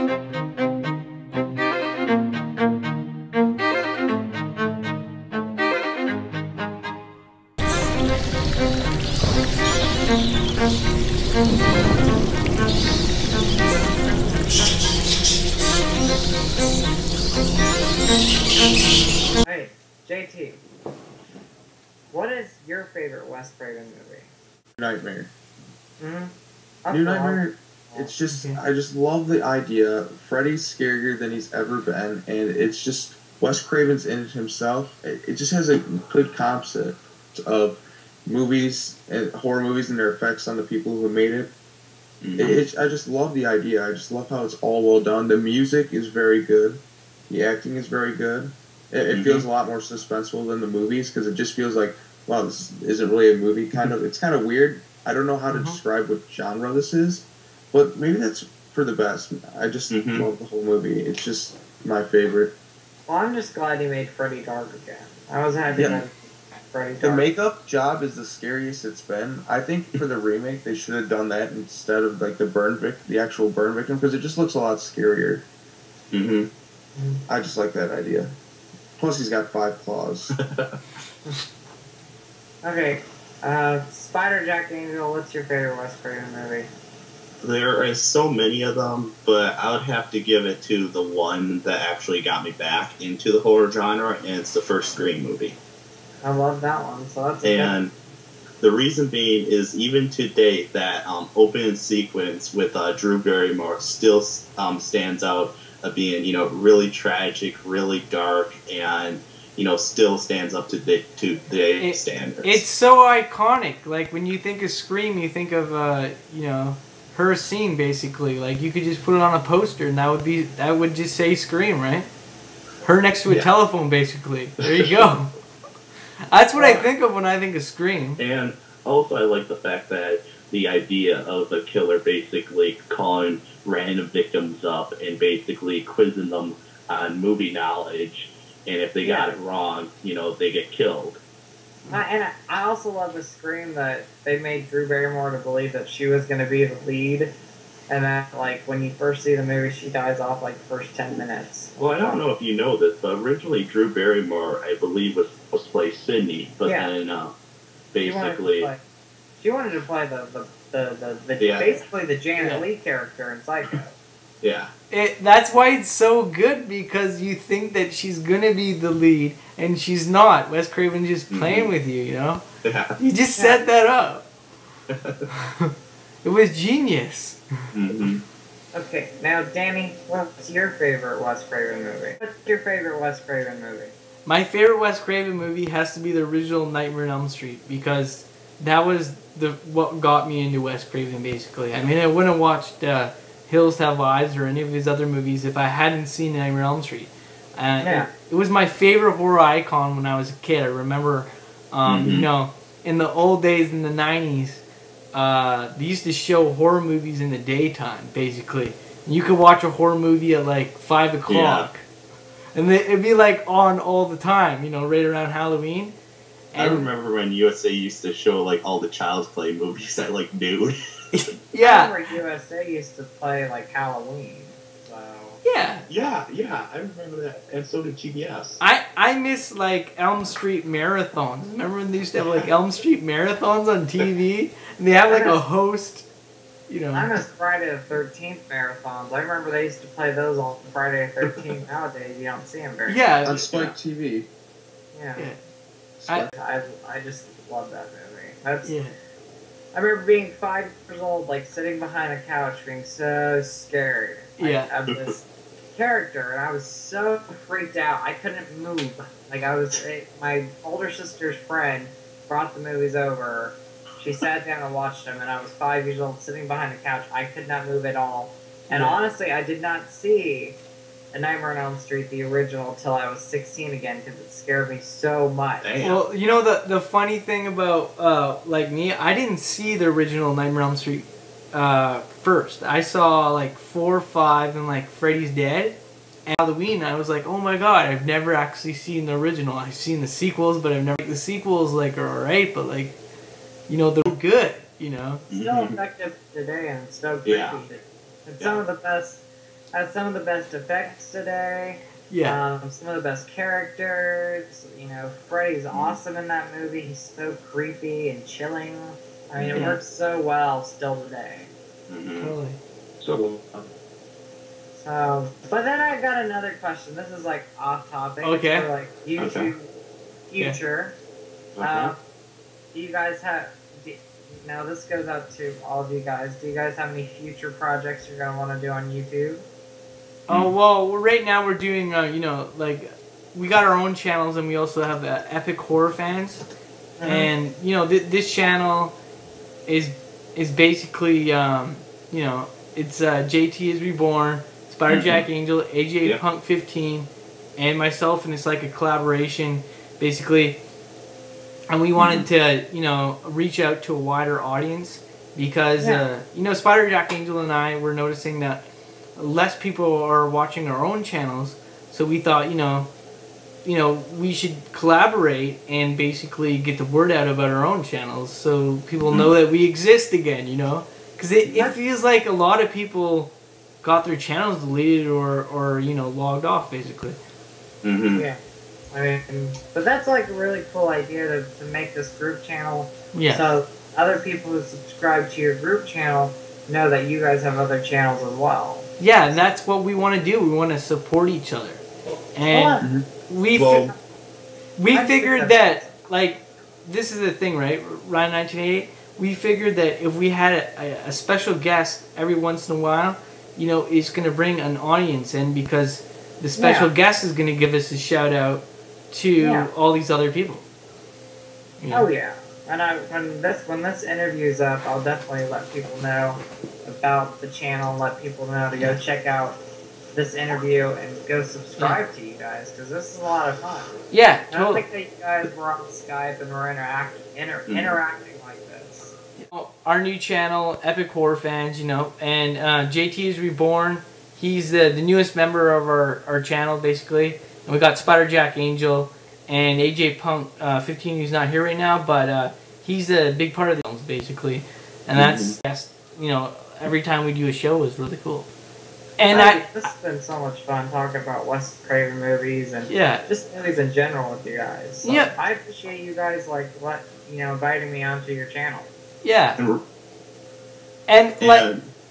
Hey, JT, what is your favorite Wes Craven movie? Nightmare. Mm-hmm. New Nightmare. It's just, I just love the idea. Freddy's scarier than he's ever been, and it's just Wes Craven's in it himself. It just has a good concept of movies and horror movies and their effects on the people who made it. I just love the idea. I just love how it's all well done. The music is very good. The acting is very good. It feels a lot more suspenseful than the movies because it just feels like, wow, this isn't really a movie. It's kind of weird. I don't know how to describe what genre this is, but maybe that's for the best. I just love the whole movie. It's just my favorite. Well, I'm just glad he made Freddy dark again. I was happy that Freddy dark. The makeup job is the scariest it's been. I think for the remake they should have done that instead of like the actual burn victim, because it just looks a lot scarier. I just like that idea. Plus he's got 5 claws. Okay, spiderjackangel, what's your favorite Wes Craven movie? There are so many of them, but I would have to give it to the one that actually got me back into the horror genre, and it's the first Scream movie. I love that one, so that's and the reason being is even to date that opening sequence with Drew Barrymore still stands out of being, you know, really tragic, really dark, and, you know, still stands up to today's standards. It's so iconic. Like, when you think of Scream, you think of, you know, her scene, basically. Like, you could just put it on a poster, and that would just say Scream, right? Her next to a telephone, basically. There you go. That's what I think of when I think of Scream. And also I like the fact that the idea of the killer basically calling random victims up and basically quizzing them on movie knowledge, and if they got it wrong, you know, they get killed. And I also love the Scream that they made Drew Barrymore to believe that she was going to be the lead, and that, like, when you first see the movie, she dies off, like, the first 10 minutes. Well, I don't know if you know this, but Originally Drew Barrymore, I believe, was supposed to play Sydney, but then basically... She wanted to play basically the Janet Leigh character in Psycho. Yeah. That's why it's so good, because you think that she's gonna be the lead, and she's not. Wes Craven just playing with you, you know? Yeah. You just set that up. It was genius. Okay, now Danny, what's your favorite Wes Craven movie? What's your favorite Wes Craven movie? My favorite Wes Craven movie has to be the original Nightmare on Elm Street, because that was what got me into Wes Craven, basically. I mean, I wouldn't have watched Hills Have Eyes or any of his other movies if I hadn't seen Nightmare on Elm Street. It was my favorite horror icon when I was a kid. I remember, you know, in the old days in the 90s, they used to show horror movies in the daytime, basically. You could watch a horror movie at like 5 o'clock. And it'd be like on all the time, you know, right around Halloween. And I remember when USA used to show like all the Child's Play movies at like noon. I remember USA used to play like Halloween. So Yeah, I remember that. And so did GBS. I miss like Elm Street Marathons. Remember when they used to have like Elm Street Marathons on TV? And they have like a host, you know. I miss Friday the 13th marathons. I remember they used to play those on Friday the 13th. Nowadays you don't see them very much. On Spike TV. Yeah. I just love that movie. I remember being 5 years old, like sitting behind a couch, being so scared of this character, and I was so freaked out. I couldn't move. Like my older sister's friend brought the movies over. She sat down and watched them, and I was 5 years old, sitting behind a couch. I could not move at all, and honestly, I did not see A Nightmare on Elm Street, the original, till I was 16 again, because it scared me so much. Well, you know, the funny thing about, like me, I didn't see the original Nightmare on Elm Street first. I saw, like, 4, 5, and, like, Freddy's Dead. And Halloween, I was like, oh my god, I've never actually seen the original. I've seen the sequels, but I've never... The sequels, like, are alright, but, like, you know, they're good, you know? It's still effective today, and it's so creepy. It's some of the best... has some of the best effects today. Yeah. Some of the best characters. You know, Freddy's awesome in that movie. He's so creepy and chilling. I mean, it works so well still today. Totally. So, but then I got another question. This is like off topic. Okay. For like YouTube future. okay. Do you guys have? Now this goes out to all of you guys. Do you guys have any future projects you're gonna want to do on YouTube? Oh well, right now we're doing you know, like we got our own channels and we also have Epic Horror Fans, and you know this channel is basically you know, it's JT is Reborn, spiderjackangel, AJ Punk 15, and myself, and it's like a collaboration basically. And we wanted to, you know, reach out to a wider audience because, you know, spiderjackangel and I were noticing that less people are watching our own channels. So we thought, you know, we should collaborate and basically get the word out about our own channels so people know that we exist again, you know? Because it feels like a lot of people got their channels deleted or you know, logged off, basically. Yeah. I mean, but that's like a really cool idea to make this group channel. Yeah. So other people who subscribe to your group channel know that you guys have other channels as well. Yeah, and that's what we want to do. We want to support each other. And we figured that, like, this is the thing, right? Rhine 1988, we figured that if we had a special guest every once in a while, you know, it's going to bring an audience in because the special guest is going to give us a shout out to all these other people. You know? Oh yeah, and when this interview's up, I'll definitely let people know about the channel. Let people know to go check out this interview and go subscribe to you guys because this is a lot of fun. Yeah, totally. I don't think that you guys were on Skype and were interacting like this. Our new channel, Epic Horror Fans, you know, and JT is Reborn. He's the newest member of our channel, basically. And we got spiderjackangel and AJ Punk 15, who's not here right now, but he's a big part of the films, basically. And that's, you know, every time we do a show is really cool. And this has been so much fun talking about Wes Craven movies and just movies in general with you guys. So I appreciate you guys inviting me onto your channel. Yeah. And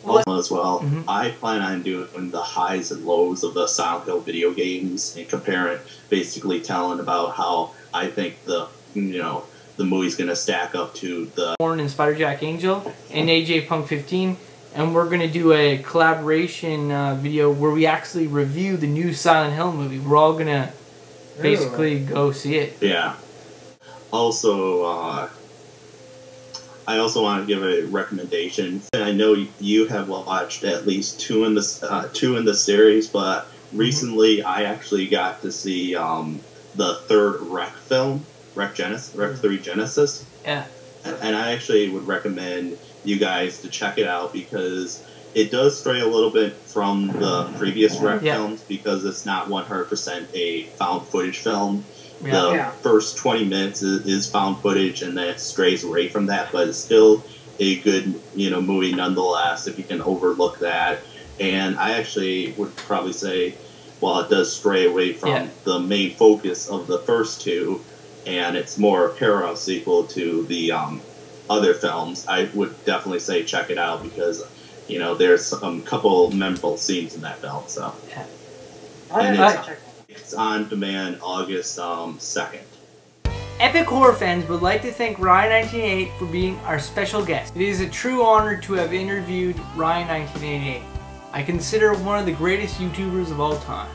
as well. I plan on doing the highs and lows of the Silent Hill video games and comparing, basically telling about how I think the movie's gonna stack up to the Born and spiderjackangel and AJ Punk 15, and we're gonna do a collaboration video where we actually review the new Silent Hill movie. We're all gonna basically go see it. Yeah. Also, I also want to give a recommendation. I know you have watched at least two in the series, but recently I actually got to see the third Rec film, Rec 3 Genesis. Yeah. And I actually would recommend you guys to check it out because it does stray a little bit from the previous Rec films because it's not 100% a found footage film. The first 20 minutes is found footage, and then it strays away from that, but it's still a good, movie nonetheless if you can overlook that. And I actually would probably say, while it does stray away from the main focus of the first two, and it's more a parallel sequel to the other films, I would definitely say check it out because, there's some couple memorable scenes in that film. So, it's on demand August 2nd. Epic Horror Fans would like to thank Rhine 1988 for being our special guest. It is a true honor to have interviewed Rhine 1988. I consider one of the greatest YouTubers of all time.